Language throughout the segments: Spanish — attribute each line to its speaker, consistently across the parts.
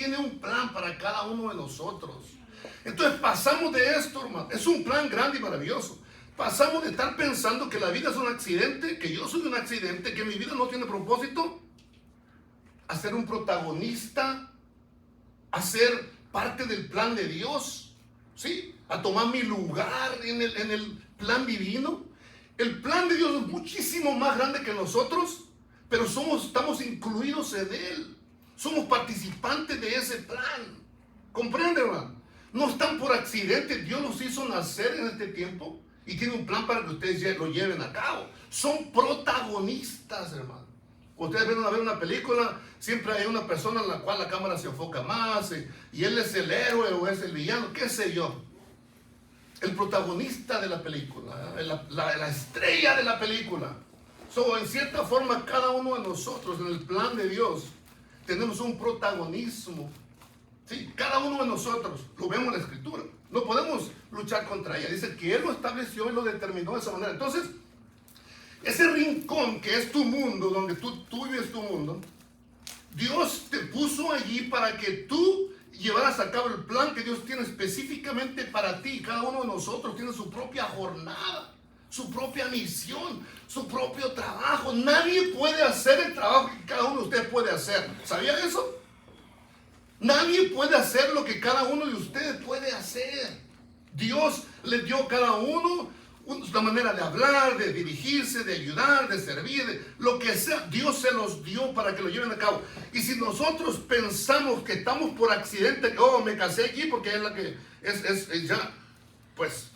Speaker 1: tiene un plan para cada uno de nosotros. Entonces pasamos de esto, hermano. Es un plan grande y maravilloso. Pasamos de estar pensando que la vida es un accidente, que yo soy un accidente, que mi vida no tiene propósito, a ser un protagonista, a ser parte del plan de Dios, ¿sí? A tomar mi lugar en el plan divino. El plan de Dios es muchísimo más grande que nosotros, pero estamos incluidos en él. Somos participantes de ese plan. ¿Comprende, hermano? No están por accidente. Dios los hizo nacer en este tiempo y tiene un plan para que ustedes lo lleven a cabo. Son protagonistas, hermano. Ustedes ven a ver una película, siempre hay una persona en la cual la cámara se enfoca más, y él es el héroe o es el villano, qué sé yo. El protagonista de la película, la estrella de la película. En cierta forma, cada uno de nosotros en el plan de Dios tenemos un protagonismo. Sí, cada uno de nosotros, lo vemos en la Escritura. No podemos luchar contra ella. Dice que Él lo estableció y lo determinó de esa manera. Entonces, ese rincón que es tu mundo, donde tú vives tu mundo, Dios te puso allí para que tú llevaras a cabo el plan que Dios tiene específicamente para ti. Cada uno de nosotros tiene su propia jornada, su propia misión, su propio trabajo. Nadie puede hacer el trabajo que cada uno de ustedes puede hacer. ¿Sabía eso? Nadie puede hacer lo que cada uno de ustedes puede hacer. Dios les dio a cada uno una manera de hablar, de dirigirse, de ayudar, de servir, de lo que sea. Dios se los dio para que lo lleven a cabo. Y si nosotros pensamos que estamos por accidente, que me casé aquí porque es la que ya, pues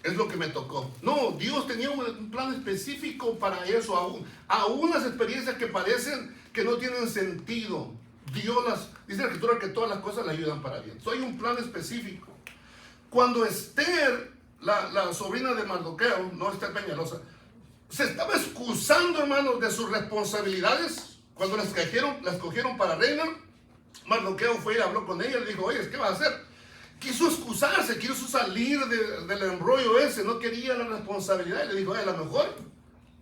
Speaker 1: es lo que me tocó. No, Dios tenía un plan específico para eso, aún las experiencias que parecen que no tienen sentido. Dice la Escritura que todas las cosas le ayudan para bien. Hay un plan específico. Cuando Esther, la sobrina de Mardoqueo, no Esther Peñalosa, se estaba excusando, hermanos, de sus responsabilidades, cuando la escogieron para reina, Mardoqueo fue y habló con ella y le dijo, oye, ¿qué vas a hacer? Quiso excusarse, quiso salir del embrollo ese, no quería la responsabilidad. Y le dijo, a lo mejor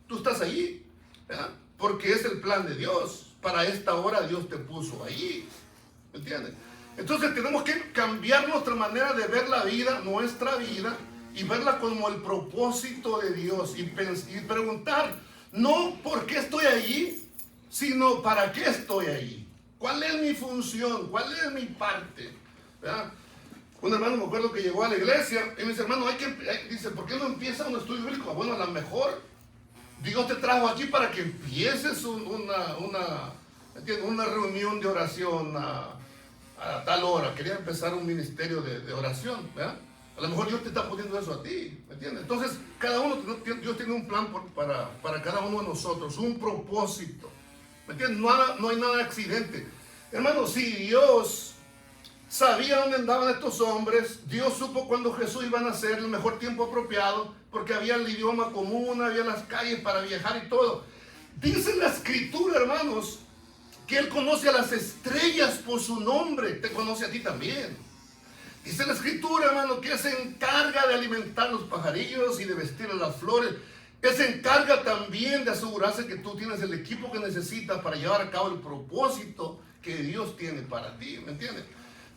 Speaker 1: tú estás allí, ¿verdad? Porque es el plan de Dios. Para esta hora Dios te puso allí, ¿me entiendes? Entonces tenemos que cambiar nuestra manera de ver la vida, nuestra vida, y verla como el propósito de Dios, y preguntar, no por qué estoy allí, sino para qué estoy allí. ¿Cuál es mi función? ¿Cuál es mi parte? ¿Verdad? Un hermano me acuerdo que llegó a la iglesia y me dice, hermano, dice, ¿por qué no empieza un estudio bíblico? Bueno, a lo mejor Dios te trajo aquí para que empieces una reunión de oración a tal hora. Quería empezar un ministerio de oración, ¿verdad? A lo mejor Dios te está poniendo eso a ti, ¿me entiendes? Entonces, Dios tiene un plan para cada uno de nosotros, un propósito, ¿me entiendes? No hay nada de accidente. Hermano, si Dios sabía dónde andaban estos hombres, Dios supo cuándo Jesús iba a nacer, el mejor tiempo apropiado, porque había el idioma común, había las calles para viajar y todo. Dice la Escritura, hermanos, que Él conoce a las estrellas por su nombre, te conoce a ti también. Dice la Escritura, hermano, que Él se encarga de alimentar los pajarillos y de vestir a las flores. Él se encarga también de asegurarse que tú tienes el equipo que necesitas para llevar a cabo el propósito que Dios tiene para ti, ¿me entiendes?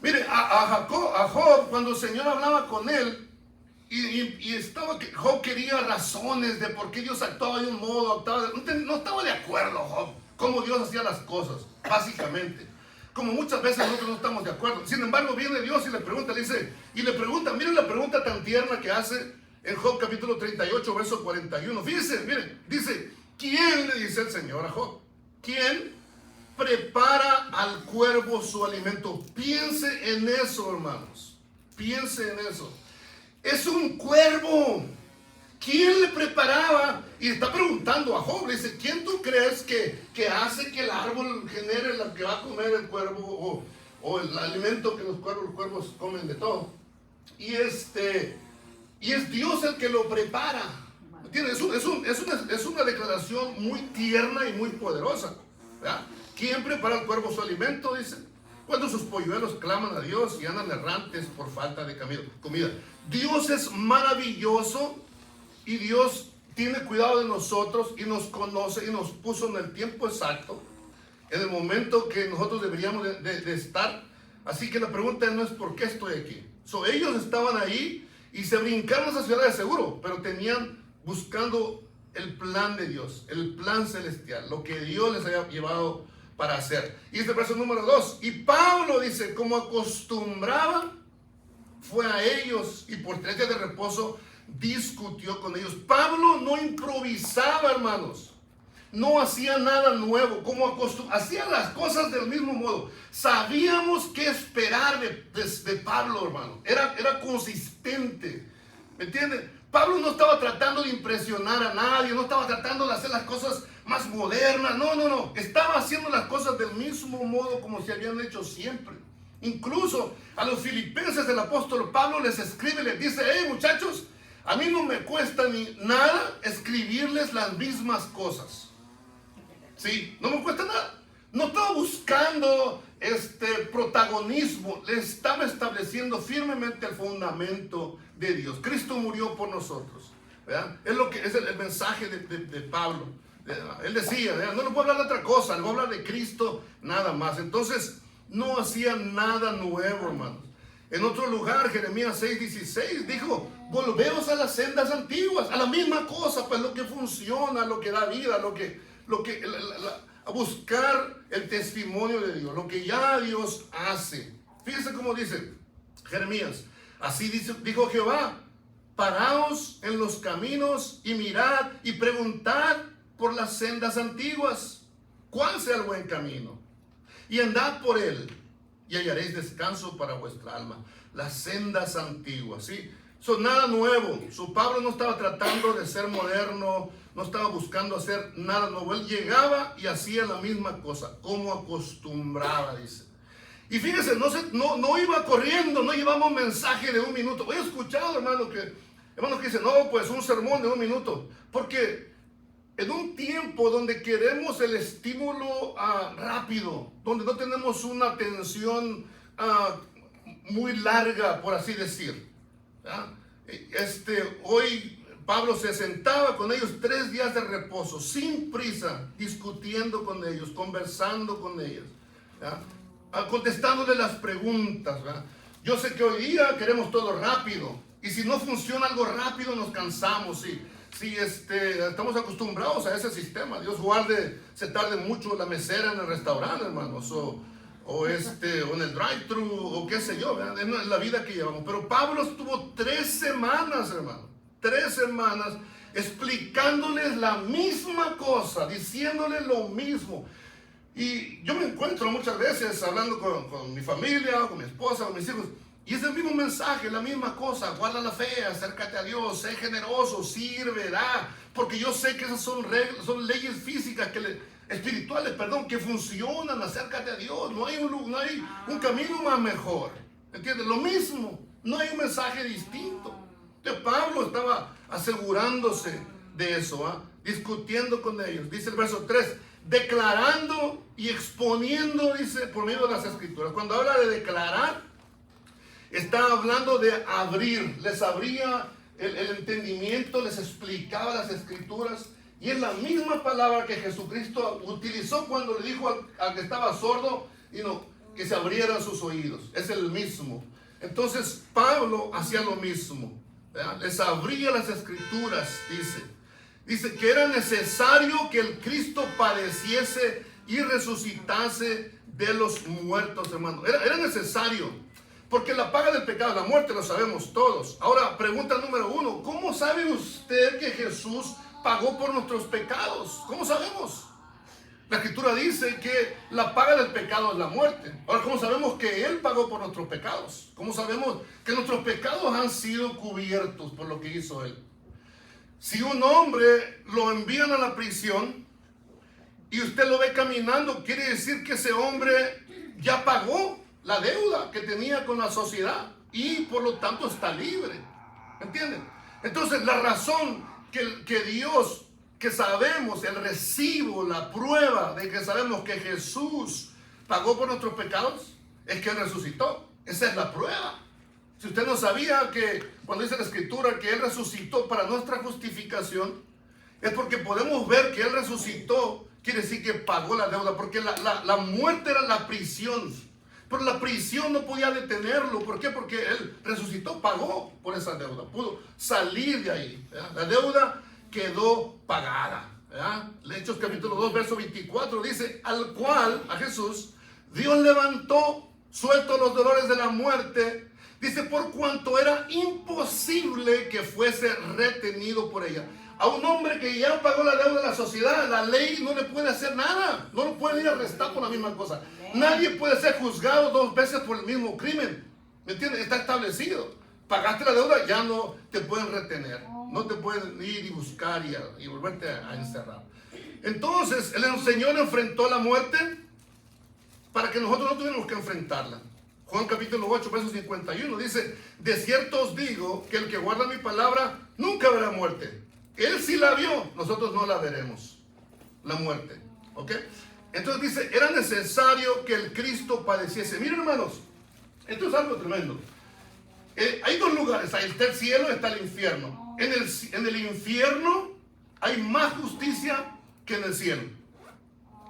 Speaker 1: Mire, a Job, cuando el Señor hablaba con él, Job quería razones de por qué Dios actuaba de un modo, no estaba de acuerdo Job, cómo Dios hacía las cosas, básicamente. Como muchas veces nosotros no estamos de acuerdo. Sin embargo, viene Dios y le pregunta, miren la pregunta tan tierna que hace en Job capítulo 38, verso 41. Fíjense, miren, dice, ¿quién, le dice el Señor a Job? ¿Quién prepara al cuervo su alimento? Piense en eso, hermanos. Piense en eso. Es un cuervo. ¿Quién le preparaba? Y está preguntando a Job, le dice, ¿quién tú crees que hace que el árbol genere lo que va a comer el cuervo o el alimento que los cuervos comen de todo? Y es Dios el que lo prepara. ¿Entiendes? Es una declaración muy tierna y muy poderosa, ¿verdad? ¿Quién prepara al cuervo su alimento? Dice, cuando sus polluelos claman a Dios y andan errantes por falta de comida. Dios es maravilloso y Dios tiene cuidado de nosotros y nos conoce y nos puso en el tiempo exacto, en el momento que nosotros deberíamos de estar Así que la pregunta no es por qué estoy aquí. Ellos estaban ahí y se brincaron a esa ciudad de seguro, pero tenían buscando el plan de Dios, el plan celestial, lo que Dios les había llevado para hacer. Y este verso número 2. Y Pablo dice, como acostumbraba, fue a ellos y por 3 días de reposo discutió con ellos. Pablo no improvisaba, hermanos. No hacía nada nuevo, hacía las cosas del mismo modo. Sabíamos qué esperar de Pablo, hermano. Era consistente. ¿Me entienden? Pablo no estaba tratando de impresionar a nadie, no estaba tratando de hacer las cosas más modernas. No. Estaba haciendo las cosas del mismo modo como se habían hecho siempre. Incluso a los filipenses del apóstol Pablo les escribe, les dice, hey muchachos, a mí no me cuesta ni nada escribirles las mismas cosas. Sí, no me cuesta nada. No estaba buscando protagonismo. Le estaba estableciendo firmemente el fundamento de Dios. Cristo murió por nosotros, ¿verdad? Es lo que es el mensaje de Pablo. Él decía, ¿verdad? No le puedo hablar de otra cosa, le voy a hablar de Cristo nada más. Entonces, no hacía nada nuevo, hermanos. En otro lugar, Jeremías 6:16 dijo, volveos a las sendas antiguas, a la misma cosa, pues lo que funciona, lo que da vida, a buscar el testimonio de Dios, lo que ya Dios hace. Fíjense cómo dice Jeremías, así dijo Jehová, paraos en los caminos y mirad y preguntad por las sendas antiguas, cuál sea el buen camino, y andad por él, y hallaréis descanso para vuestra alma. Las sendas antiguas, ¿sí? Son nada nuevo. Pablo no estaba tratando de ser moderno, no estaba buscando hacer nada nuevo. Él llegaba y hacía la misma cosa, como acostumbraba, dice. Y fíjense, no iba corriendo, no llevamos un mensaje de 1 minuto. He escuchado, hermanos que dicen, no, pues un sermón de 1 minuto. Porque en un tiempo donde queremos el estímulo rápido, donde no tenemos una atención muy larga, por así decir, ¿verdad? Hoy Pablo se sentaba con ellos 3 días de reposo, sin prisa, discutiendo con ellos, conversando con ellos, ¿verdad? Contestándole las preguntas, ¿verdad? Yo sé que hoy día queremos todo rápido, y si no funciona algo rápido nos cansamos, ¿sí? Si estamos acostumbrados a ese sistema. Dios guarde, se tarde mucho la mesera en el restaurante, hermanos, o en el drive-thru, o qué sé yo, ¿verdad? Es la vida que llevamos. Pero Pablo estuvo 3 semanas, hermano, 3 semanas explicándoles la misma cosa, diciéndoles lo mismo. Y yo me encuentro muchas veces hablando con mi familia, con mi esposa, con mis hijos, y es el mismo mensaje, la misma cosa. Guarda la fe, acércate a Dios, sé generoso, sirve, da. Porque yo sé que esas son reglas, son leyes físicas, espirituales, que funcionan. Acércate a Dios. No hay un camino más mejor. ¿Entiendes? Lo mismo. No hay un mensaje distinto. Entonces Pablo estaba asegurándose de eso, discutiendo con ellos. Dice el verso 3, declarando y exponiendo, dice, por medio de las escrituras. Cuando habla de declarar, está hablando de abrir, les abría el entendimiento, les explicaba las escrituras, y es la misma palabra que Jesucristo utilizó cuando le dijo al que estaba sordo, que se abrieran sus oídos. Es el mismo. Entonces Pablo hacía lo mismo, ¿verdad? Les abría las escrituras, dice que era necesario que el Cristo padeciese y resucitase de los muertos, hermano. Era necesario. Porque la paga del pecado es la muerte, lo sabemos todos. Ahora, pregunta número 1. ¿Cómo sabe usted que Jesús pagó por nuestros pecados? ¿Cómo sabemos? La Escritura dice que la paga del pecado es la muerte. Ahora, ¿cómo sabemos que Él pagó por nuestros pecados? ¿Cómo sabemos que nuestros pecados han sido cubiertos por lo que hizo Él? Si un hombre lo envían a la prisión y usted lo ve caminando, quiere decir que ese hombre ya pagó la deuda que tenía con la sociedad y por lo tanto está libre. ¿Entienden? Entonces la razón que Dios, que sabemos el recibo, la prueba de que sabemos que Jesús pagó por nuestros pecados, es que Él resucitó. Esa es la prueba. Si usted no sabía que cuando dice la Escritura que Él resucitó para nuestra justificación, es porque podemos ver que Él resucitó, quiere decir que pagó la deuda, porque la muerte era la prisión. Pero la prisión no podía detenerlo. ¿Por qué? Porque él resucitó, pagó por esa deuda. Pudo salir de ahí, ¿verdad? La deuda quedó pagada, ¿verdad? Hechos capítulo 2, verso 24 dice, al cual, a Jesús, Dios levantó, suelto los dolores de la muerte. Dice, por cuanto era imposible que fuese retenido por ella. A un hombre que ya pagó la deuda de la sociedad, la ley no le puede hacer nada. No lo puede ir a arrestar por la misma cosa. Nadie puede ser juzgado 2 veces por el mismo crimen. ¿Me entiendes? Está establecido. Pagaste la deuda, ya no te pueden retener. No te pueden ir y buscar y volverte a encerrar. Entonces, el Señor enfrentó la muerte para que nosotros no tuviéramos que enfrentarla. Juan capítulo 8, verso 51 dice, de cierto os digo que el que guarda mi palabra nunca verá muerte. Él sí la vio, nosotros no la veremos, la muerte. ¿Ok? Entonces dice, era necesario que el Cristo padeciese. Miren, hermanos, esto es algo tremendo. Hay 2 lugares, ahí está el cielo y está el infierno. En el infierno hay más justicia que en el cielo.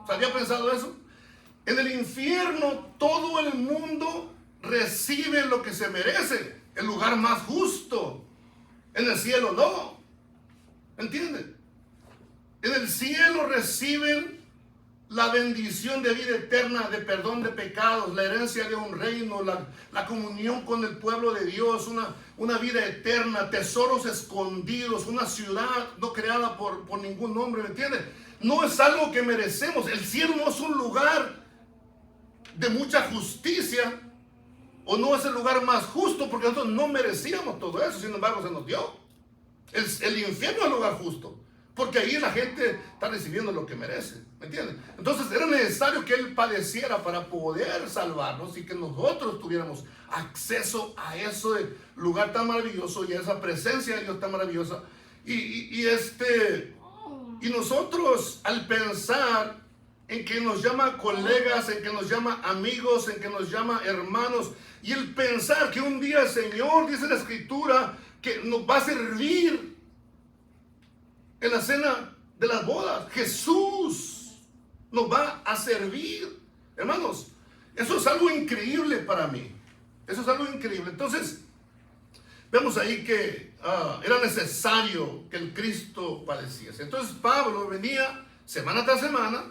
Speaker 1: ¿Se había pensado eso? En el infierno todo el mundo recibe lo que se merece, el lugar más justo. En el cielo no. ¿Entienden? En el cielo reciben la bendición de vida eterna, de perdón de pecados, la herencia de un reino, la comunión con el pueblo de Dios, una vida eterna, tesoros escondidos, una ciudad no creada por ningún hombre, ¿me entienden? No es algo que merecemos. El cielo no es un lugar de mucha justicia, o no es el lugar más justo, porque nosotros no merecíamos todo eso, sin embargo se nos dio. El infierno es el lugar justo, porque ahí la gente está recibiendo lo que merece, ¿me entienden? Entonces era necesario que Él padeciera para poder salvarnos y que nosotros tuviéramos acceso a ese lugar tan maravilloso y a esa presencia de Dios tan maravillosa. Y nosotros, al pensar en que nos llama colegas, en que nos llama amigos, en que nos llama hermanos, y el pensar que un día el Señor, dice la Escritura, que nos va a servir en la cena de las bodas. Jesús nos va a servir. Hermanos, eso es algo increíble para mí. Eso es algo increíble. Entonces, vemos ahí que era necesario que el Cristo padeciese. Entonces Pablo venía semana tras semana,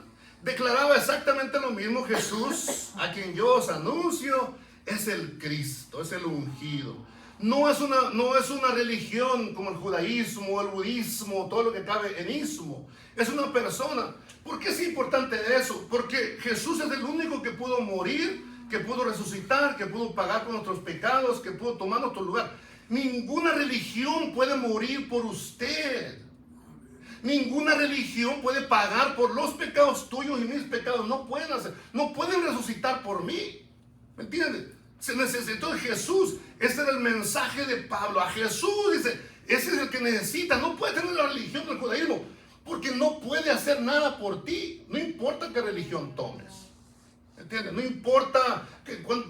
Speaker 1: declaraba exactamente lo mismo. Jesús, a quien yo os anuncio, es el Cristo, es el ungido. No es una religión como el judaísmo, el budismo, todo lo que cabe en ismo. Es una persona. ¿Por qué es importante eso? Porque Jesús es el único que pudo morir, que pudo resucitar, que pudo pagar por nuestros pecados, que pudo tomar nuestro lugar. Ninguna religión puede morir por usted. Ninguna religión puede pagar por los pecados tuyos y mis pecados. No pueden hacer, no pueden resucitar por mí. ¿Me entiendes? Se necesitó de Jesús. Ese era el mensaje de Pablo. A Jesús, dice, ese es el que necesita. No puede tener la religión del judaísmo, porque no puede hacer nada por ti. No importa qué religión tomes. ¿Entiendes? No importa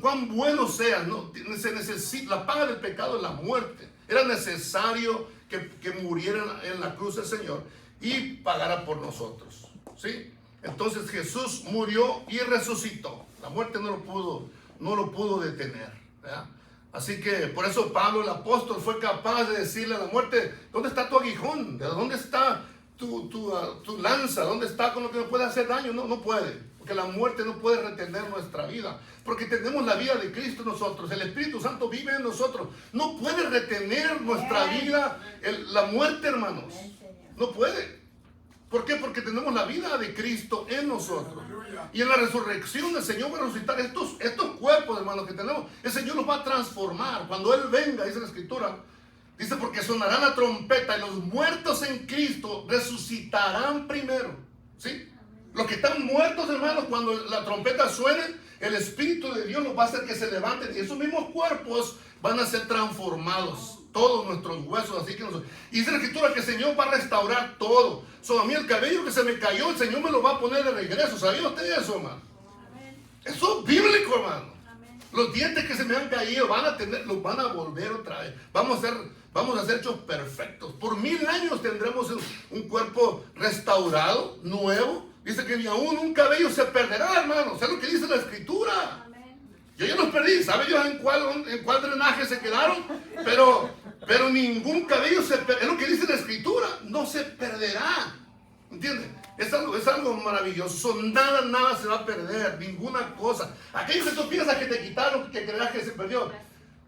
Speaker 1: cuán bueno seas. No, se necesita, la paga del pecado es la muerte. Era necesario que muriera en la cruz el Señor y pagara por nosotros. ¿Sí? Entonces Jesús murió y resucitó. La muerte no lo pudo detener, ¿verdad? Así que por eso Pablo el apóstol fue capaz de decirle a la muerte, ¿dónde está tu aguijón? ¿Dónde está tu lanza? ¿Dónde está con lo que me puede hacer daño? No puede, porque la muerte no puede retener nuestra vida, porque tenemos la vida de Cristo en nosotros. El Espíritu Santo vive en nosotros. No puede retener nuestra vida la muerte, hermanos. No puede. ¿Por qué? Porque tenemos la vida de Cristo en nosotros. Y en la resurrección el Señor va a resucitar estos cuerpos, hermanos, que tenemos. El Señor los va a transformar. Cuando Él venga, dice la Escritura, dice, porque sonará la trompeta y los muertos en Cristo resucitarán primero. ¿Sí? Los que están muertos, hermanos, cuando la trompeta suene, el Espíritu de Dios nos va a hacer que se levanten. Y esos mismos cuerpos van a ser transformados. Todos nuestros huesos, así que y dice la Escritura que el Señor va a restaurar todo. A mí el cabello que se me cayó, el Señor me lo va a poner de regreso. ¿Sabía usted eso, hermano? Amén. Eso es bíblico, hermano. Amén. Los dientes que se me han caído los van a volver otra vez. Vamos a ser hechos perfectos. Por 1000 años tendremos un cuerpo restaurado, nuevo. Dice que ni aún un cabello se perderá, hermano. ¿Sabes lo que dice la Escritura? Amén. Yo ya los perdí, ¿sabe Dios en cuál drenaje se quedaron? Pero ningún cabello se perderá. Es lo que dice la Escritura, no se perderá. ¿Entiendes? Es algo maravilloso. Nada se va a perder, ninguna cosa. Aquello que tú piensas que te quitaron, que creerás que se perdió,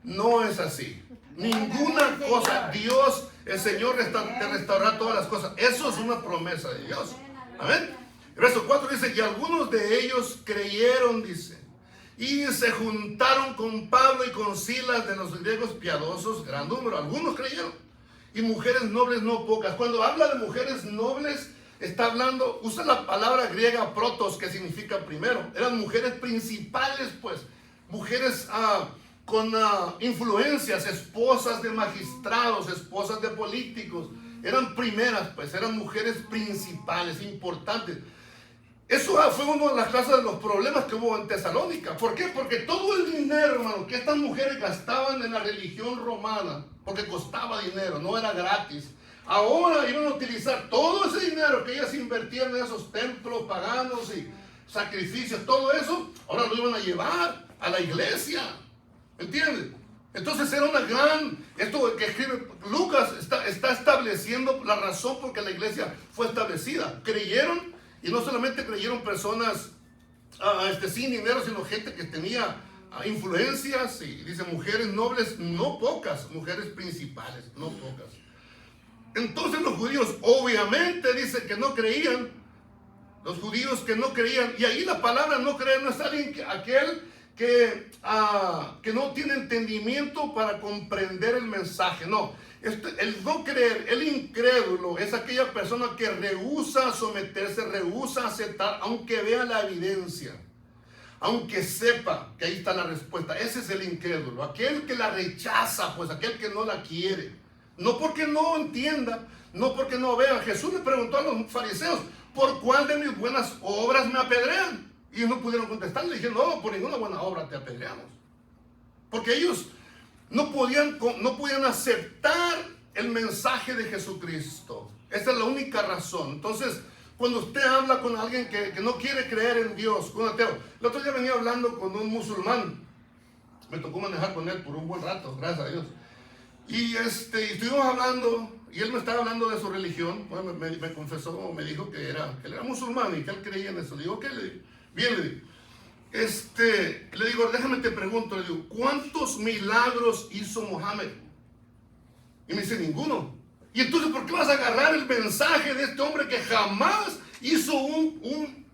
Speaker 1: no es así. Ninguna cosa. Dios, el Señor, te restaurará todas las cosas. Eso es una promesa de Dios. Amén. El verso 4 dice: y algunos de ellos creyeron, dice, y se juntaron con Pablo y con Silas, de los griegos piadosos, gran número. Algunos creyeron. Y mujeres nobles no pocas. Cuando habla de mujeres nobles, está hablando, usa la palabra griega protos, que significa primero. Eran mujeres principales, pues. Mujeres con influencias, esposas de magistrados, esposas de políticos. Eran primeras, pues. Eran mujeres principales, importantes. Eso fue una de las clases de los problemas que hubo en Tesalónica. ¿Por qué? Porque todo el dinero, hermano, que estas mujeres gastaban en la religión romana, porque costaba dinero, no era gratis. Ahora iban a utilizar todo ese dinero que ellas invertían en esos templos paganos y sacrificios, todo eso, ahora lo iban a llevar a la iglesia. ¿Entiendes? Entonces era una esto que escribe Lucas está estableciendo la razón por que la iglesia fue establecida. Creyeron. Y no solamente creyeron personas sin dinero, sino gente que tenía influencias. Y dice mujeres nobles, no pocas, mujeres principales, no pocas. Entonces los judíos obviamente dice que no creían. Los judíos que no creían. Y ahí la palabra no creer no es aquel que no tiene entendimiento para comprender el mensaje. No. El no creer, el incrédulo, es aquella persona que rehúsa someterse, rehúsa aceptar, aunque vea la evidencia, aunque sepa que ahí está la respuesta. Ese es el incrédulo, aquel que la rechaza, pues aquel que no la quiere. No porque no entienda, no porque no vea. Jesús le preguntó a los fariseos: ¿por cuál de mis buenas obras me apedrean? Y ellos no pudieron contestar. Le dijeron: no, por ninguna buena obra te apedreamos. Porque ellos no podían aceptar el mensaje de Jesucristo. Esa es la única razón. Entonces, cuando usted habla con alguien que no quiere creer en Dios, con un ateo. El otro día venía hablando con un musulmán. Me tocó manejar con él por un buen rato, gracias a Dios. Y estuvimos hablando, y él me estaba hablando de su religión. Bueno, me confesó, me dijo que él era musulmán y que él creía en eso. Le digo: ¿qué? Bien, le digo. Le digo: déjame te pregunto, le digo, ¿cuántos milagros hizo Mohammed? Y me dice: ninguno. Y entonces, ¿por qué vas a agarrar el mensaje de este hombre que jamás hizo un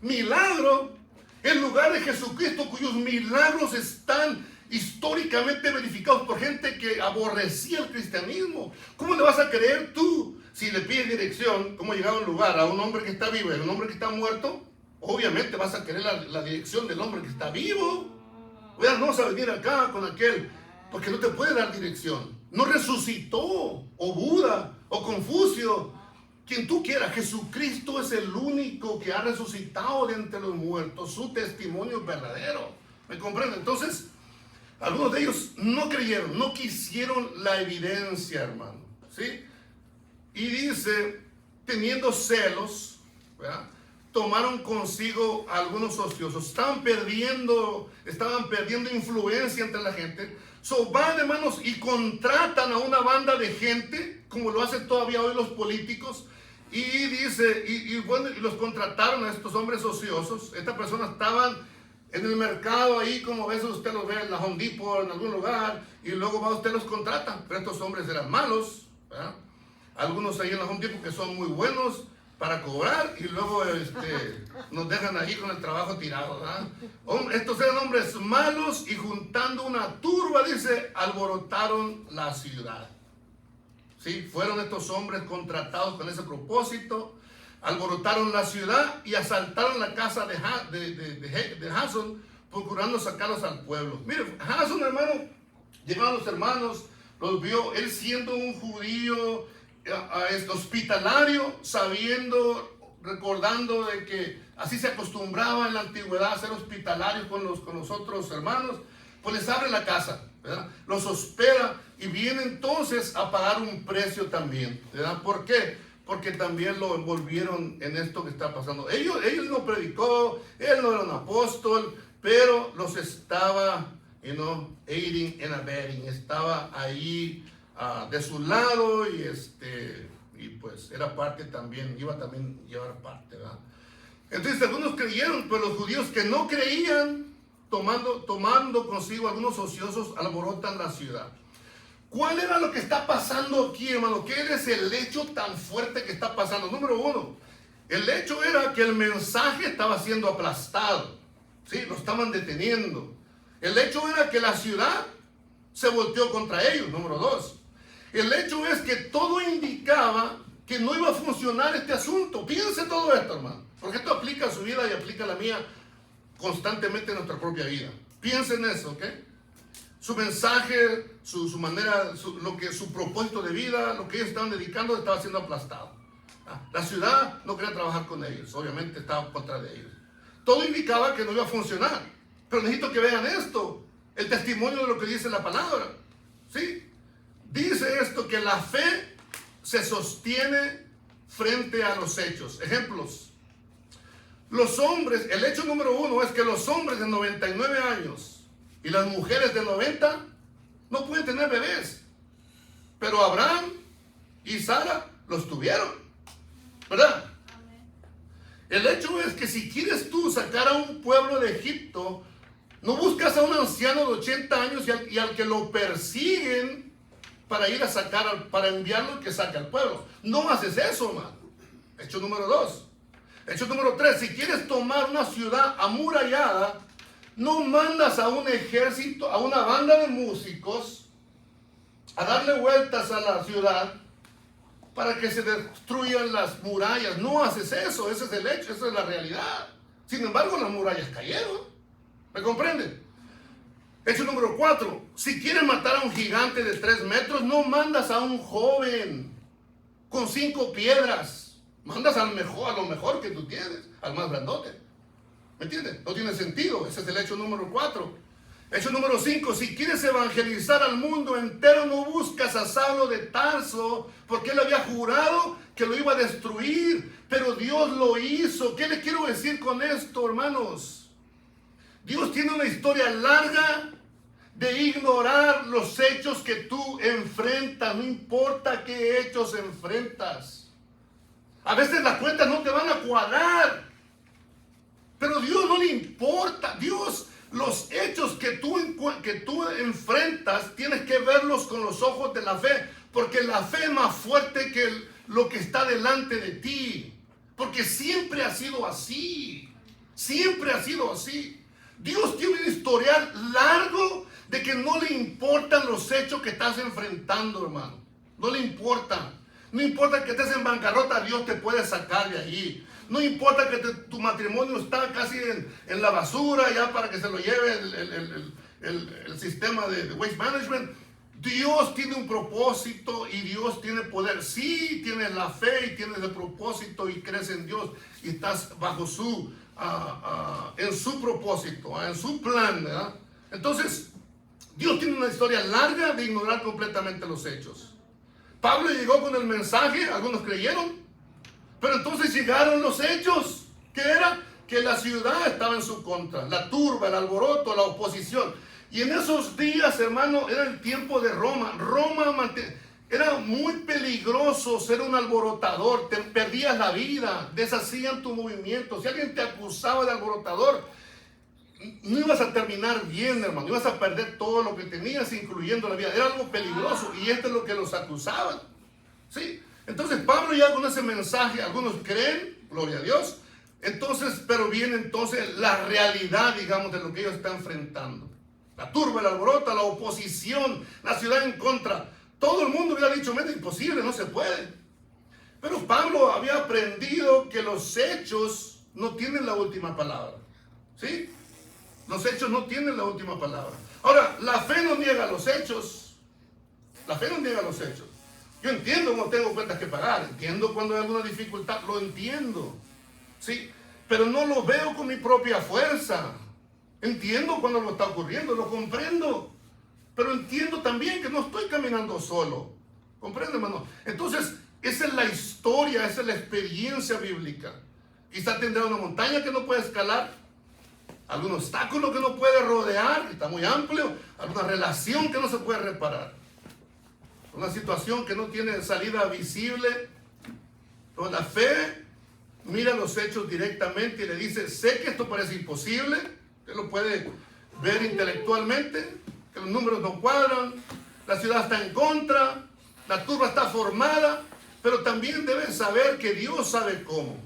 Speaker 1: milagro en lugar de Jesucristo, cuyos milagros están históricamente verificados por gente que aborrecía el cristianismo? ¿Cómo le vas a creer tú, si le pides dirección, cómo llegar a un lugar, a un hombre que está vivo y a un hombre que está muerto? Obviamente vas a querer la dirección del hombre que está vivo. No vas a venir acá con aquel, porque no te puede dar dirección. No resucitó, o Buda, o Confucio, quien tú quieras. Jesucristo es el único que ha resucitado de entre los muertos. Su testimonio es verdadero. ¿Me comprenden? Entonces, algunos de ellos no creyeron, no quisieron la evidencia, hermano. ¿Sí? Y dice, teniendo celos, ¿verdad?, tomaron consigo a algunos ociosos. Estaban perdiendo influencia entre la gente. Van, hermanos, y contratan a una banda de gente, como lo hacen todavía hoy los políticos. Y dice, y los contrataron a estos hombres ociosos. Estas personas estaban en el mercado ahí, como a veces usted los ve en la Home Depot, en algún lugar, y luego va usted los contrata. Pero estos hombres eran malos, ¿verdad? Algunos ahí en la Home Depot que son muy buenos para cobrar, y luego nos dejan ahí con el trabajo tirado, ¿verdad? Estos eran hombres malos, y juntando una turba, dice, alborotaron la ciudad. ¿Sí? Fueron estos hombres contratados con ese propósito, alborotaron la ciudad y asaltaron la casa de Jasón, procurando sacarlos al pueblo. Mire, Jasón, hermano, llegaron los hermanos, los vio, él siendo un judío hospitalario, recordando de que así se acostumbraba en la antigüedad a ser hospitalarios con los otros hermanos, pues les abre la casa, ¿verdad? Los hospeda y viene entonces a pagar un precio también, ¿verdad? ¿Por qué? Porque también lo envolvieron en esto que está pasando. Él no predicó, él no era un apóstol, pero los estaba, aiding and abetting, estaba ahí de su lado y pues era parte también, iba también a llevar parte, ¿verdad? Entonces algunos creyeron, pero los judíos que no creían, tomando consigo algunos ociosos, alborotan la ciudad. ¿Cuál era lo que está pasando aquí, hermano? ¿Qué es el hecho tan fuerte que está pasando? Número uno, el hecho era que el mensaje estaba siendo aplastado, ¿sí? Lo estaban deteniendo. El hecho era que la ciudad se volteó contra ellos. Número dos, el hecho es que todo indicaba que no iba a funcionar este asunto. Piense todo esto, hermano, porque esto aplica a su vida y aplica a la mía constantemente en nuestra propia vida. Piensen en eso, ¿ok? Su mensaje, su manera, su propósito de vida, lo que ellos estaban dedicando, estaba siendo aplastado. La ciudad no quería trabajar con ellos, obviamente estaba contra de ellos. Todo indicaba que no iba a funcionar. Pero necesito que vean esto, el testimonio de lo que dice la palabra, ¿sí? Dice esto, que la fe se sostiene frente a los hechos. Ejemplos. Los hombres, el hecho número uno es que los hombres de 99 años y las mujeres de 90 no pueden tener bebés. Pero Abraham y Sara los tuvieron, ¿verdad? El hecho es que si quieres tú sacar a un pueblo de Egipto, no buscas a un anciano de 80 años y al que lo persiguen para ir a sacar, para enviarlo que saque al pueblo. No haces eso, hermano. Hecho número dos. Hecho número tres, si quieres tomar una ciudad amurallada, no mandas a un ejército, a una banda de músicos, a darle vueltas a la ciudad para que se destruyan las murallas. No haces eso, ese es el hecho, esa es la realidad. Sin embargo, las murallas cayeron. ¿Me comprenden? Hecho número 4. Si quieres matar a un gigante de 3 metros, no mandas a un joven con 5 piedras. Mandas a lo mejor que tú tienes, al más grandote. ¿Me entiendes? No tiene sentido. Ese es el hecho número 4. Hecho número 5. Si quieres evangelizar al mundo entero, no buscas a Saulo de Tarso, porque él había jurado que lo iba a destruir, pero Dios lo hizo. ¿Qué les quiero decir con esto, hermanos? Dios tiene una historia larga de ignorar los hechos que tú enfrentas. No importa qué hechos enfrentas. A veces las cuentas no te van a cuadrar, pero a Dios no le importa. Dios, los hechos que tú enfrentas, tienes que verlos con los ojos de la fe, porque la fe es más fuerte que lo que está delante de ti, porque siempre ha sido así. Siempre ha sido así. Dios tiene un historial largo de que no le importan los hechos que estás enfrentando, hermano. No le importan. No importa que estés en bancarrota, Dios te puede sacar de allí. No importa que tu matrimonio está casi en la basura ya para que se lo lleve el sistema de waste management. Dios tiene un propósito y Dios tiene poder. Sí, tienes la fe y tienes el propósito y crees en Dios y estás bajo en su propósito, en su plan, ¿verdad? Entonces, Dios tiene una historia larga de ignorar completamente los hechos. Pablo llegó con el mensaje, algunos creyeron, pero entonces llegaron los hechos. ¿Qué era? Que la ciudad estaba en su contra, la turba, el alboroto, la oposición. Y en esos días, hermano, era el tiempo de Roma. Era muy peligroso ser un alborotador, te perdías la vida, deshacían tu movimiento. Si alguien te acusaba de alborotador, no ibas a terminar bien, hermano, ibas a perder todo lo que tenías, incluyendo la vida. Era algo peligroso y esto es lo que los acusaban, ¿sí? Entonces Pablo ya con ese mensaje, algunos creen, gloria a Dios, entonces, pero viene entonces la realidad, digamos, de lo que ellos están enfrentando. La turba, el alboroto, la oposición, la ciudad en contra. Todo el mundo hubiera dicho, es imposible, no se puede. Pero Pablo había aprendido que los hechos no tienen la última palabra, ¿sí? Los hechos no tienen la última palabra. Ahora, la fe no niega los hechos. La fe no niega los hechos. Yo entiendo cuando tengo cuentas que pagar, entiendo cuando hay alguna dificultad, lo entiendo, ¿sí? Pero no lo veo con mi propia fuerza. Entiendo cuando lo está ocurriendo, lo comprendo. Pero entiendo también que no estoy caminando solo. ¿Comprende, hermano? Entonces, esa es la historia, esa es la experiencia bíblica. Quizá tendrá una montaña que no puede escalar. algún obstáculo que no puede rodear, que está muy amplio, alguna relación que no se puede reparar, una situación que no tiene salida visible. Pero la fe mira los hechos directamente y le dice, sé que esto parece imposible, usted lo puede ver intelectualmente, que los números no cuadran, la ciudad está en contra, la turba está formada, pero también deben saber que Dios sabe cómo.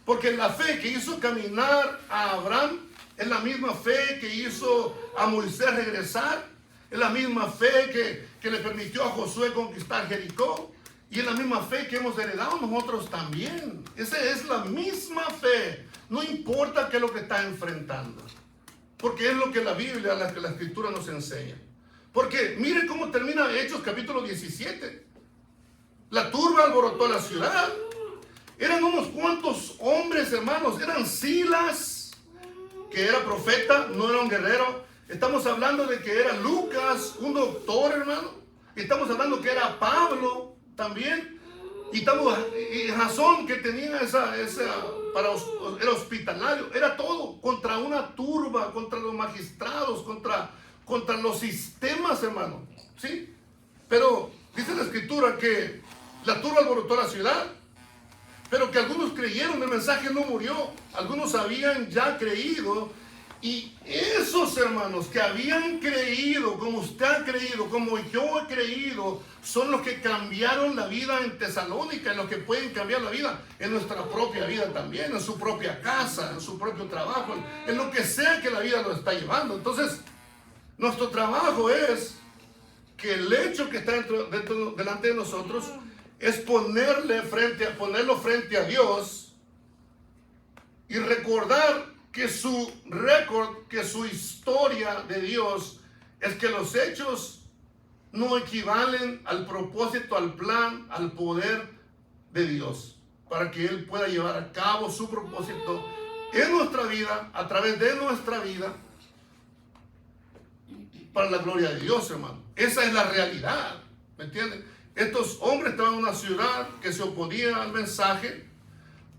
Speaker 1: Porque la fe que hizo caminar a Abraham es la misma fe que hizo a Moisés regresar, es la misma fe que le permitió a Josué conquistar Jericó, y es la misma fe que hemos heredado nosotros también. Esa es la misma fe, no importa qué es lo que está enfrentando, porque es lo que la Biblia, la Escritura nos enseña. Porque mire cómo termina Hechos capítulo 17. La turba alborotó la ciudad. Eran unos cuantos hombres, hermanos. Eran Silas, que era profeta, no era un guerrero. Estamos hablando de que era Lucas, un doctor, hermano. Estamos hablando que era Pablo también. Y Jasón, que tenía era hospitalario. Era todo contra una turba, contra los magistrados, contra los sistemas, hermano. ¿Sí? Pero dice la Escritura que la turba alborotó la ciudad, pero que algunos creyeron, el mensaje no murió, algunos habían ya creído, y esos hermanos que habían creído, como usted ha creído, como yo he creído, son los que cambiaron la vida en Tesalónica, en los que pueden cambiar la vida en nuestra propia vida también, en su propia casa, en su propio trabajo, en lo que sea que la vida nos está llevando. Entonces, nuestro trabajo es que el hecho que está delante de nosotros es ponerlo frente a Dios y recordar que su récord, que su historia de Dios es que los hechos no equivalen al propósito, al plan, al poder de Dios, para que Él pueda llevar a cabo su propósito en nuestra vida, a través de nuestra vida, para la gloria de Dios, hermano. Esa es la realidad, ¿me entiendes? Estos hombres estaban en una ciudad que se oponía al mensaje.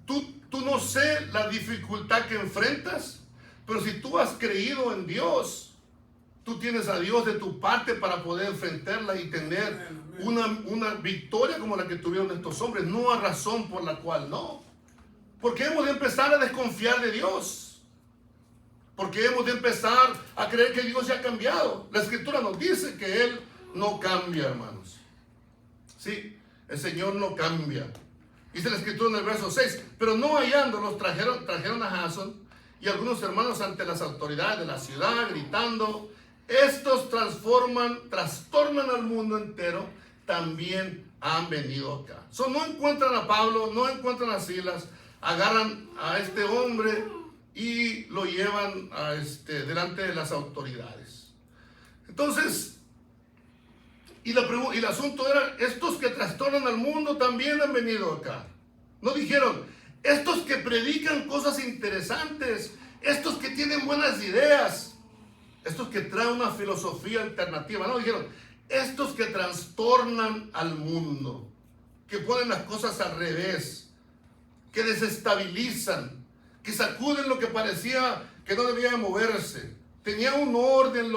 Speaker 1: Tú no sé la dificultad que enfrentas, pero si tú has creído en Dios, tú tienes a Dios de tu parte para poder enfrentarla y tener una victoria como la que tuvieron estos hombres. No hay razón por la cual no. Porque hemos de empezar a desconfiar de Dios. Porque hemos de empezar a creer que Dios ya ha cambiado. La Escritura nos dice que Él no cambia, hermanos. Sí, el Señor no cambia. Dice la Escritura en el verso 6, pero no hallándolos trajeron a Jasón y algunos hermanos ante las autoridades de la ciudad, gritando, estos trastornan al mundo entero, también han venido acá. No encuentran a Pablo, no encuentran a Silas, agarran a este hombre y lo llevan delante de las autoridades. Entonces, y el asunto era, estos que trastornan al mundo también han venido acá. No dijeron, estos que predican cosas interesantes, estos que tienen buenas ideas, estos que traen una filosofía alternativa. No, dijeron, estos que trastornan al mundo, que ponen las cosas al revés, que desestabilizan, que sacuden lo que parecía que no debía moverse. Tenía un orden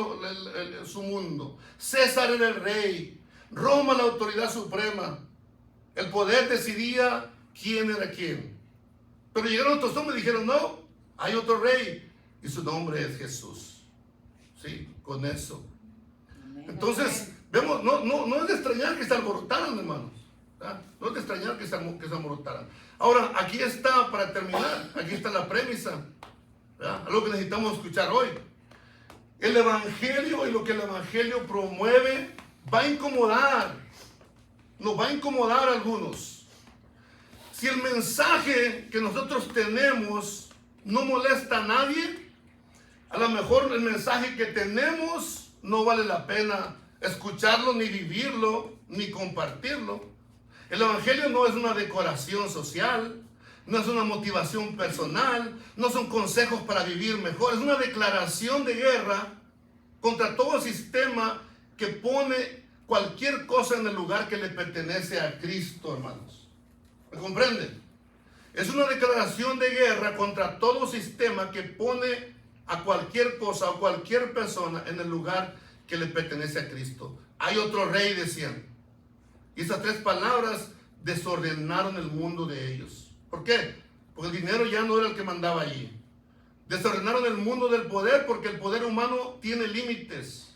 Speaker 1: en su mundo. César era el rey. Roma la autoridad suprema. El poder decidía quién era quién. Pero llegaron otros hombres y dijeron, no, hay otro rey. Y su nombre es Jesús. Sí, con eso. Entonces, vemos, no es de extrañar que se alborotaran, hermanos. ¿Verdad? No es de extrañar que se alborotaran. Ahora, aquí está, para terminar, aquí está la premisa. ¿Verdad? Algo que necesitamos escuchar hoy. El Evangelio y lo que el Evangelio promueve va a incomodar. Nos va a incomodar a algunos. Si el mensaje que nosotros tenemos no molesta a nadie, a lo mejor el mensaje que tenemos no vale la pena escucharlo, ni vivirlo, ni compartirlo. El Evangelio no es una decoración social, no es una motivación personal, no son consejos para vivir mejor, es una declaración de guerra contra todo el sistema que pone cualquier cosa en el lugar que le pertenece a Cristo, hermanos. ¿Me comprenden? Es una declaración de guerra contra todo sistema que pone a cualquier cosa o cualquier persona en el lugar que le pertenece a Cristo. Hay otro rey, decían. Y esas tres palabras desordenaron el mundo de ellos. ¿Por qué? Porque el dinero ya no era el que mandaba allí. Desordenaron el mundo del poder porque el poder humano tiene límites.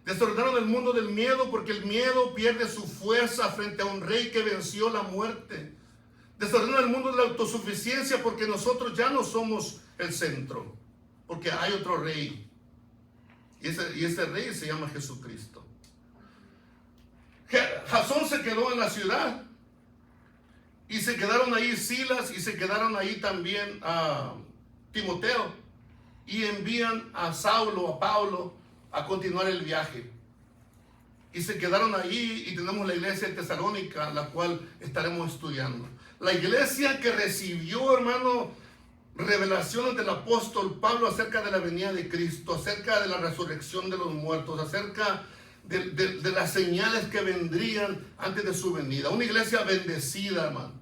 Speaker 1: Desordenaron el mundo del miedo porque el miedo pierde su fuerza frente a un rey que venció la muerte. Desordenaron el mundo de la autosuficiencia porque nosotros ya no somos el centro, porque hay otro rey. Y ese rey se llama Jesucristo. Jasón se quedó en la ciudad y se quedaron ahí Silas y se quedaron ahí también a Timoteo, y envían a Saulo, a Pablo, a continuar el viaje. Y se quedaron ahí y tenemos la iglesia de Tesalónica, la cual estaremos estudiando. La iglesia que recibió, hermano, revelaciones del apóstol Pablo acerca de la venida de Cristo, acerca de la resurrección de los muertos, acerca de las señales que vendrían antes de su venida. Una iglesia bendecida, hermano.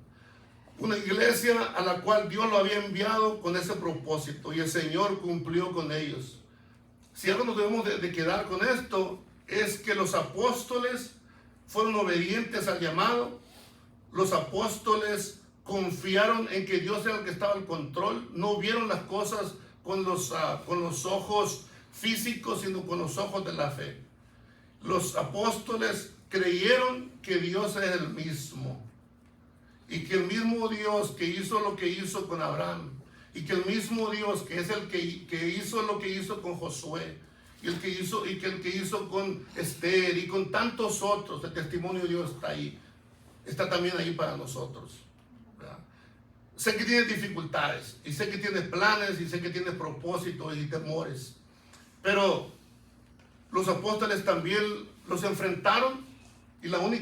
Speaker 1: Una iglesia a la cual Dios lo había enviado con ese propósito y el Señor cumplió con ellos. Si algo nos debemos de quedar con esto, es que los apóstoles fueron obedientes al llamado. Los apóstoles confiaron en que Dios era el que estaba al control. No vieron las cosas con los ojos físicos, sino con los ojos de la fe. Los apóstoles creyeron que Dios es el mismo. Y que el mismo Dios que hizo lo que hizo con Abraham, y que el mismo Dios que es el que hizo lo que hizo con Josué, y el que hizo con Esther y con tantos otros, el testimonio de Dios está ahí, está también ahí para nosotros, ¿verdad? Sé que tienes dificultades, y sé que tienes planes, y sé que tienes propósitos y temores, pero los apóstoles también los enfrentaron, y la única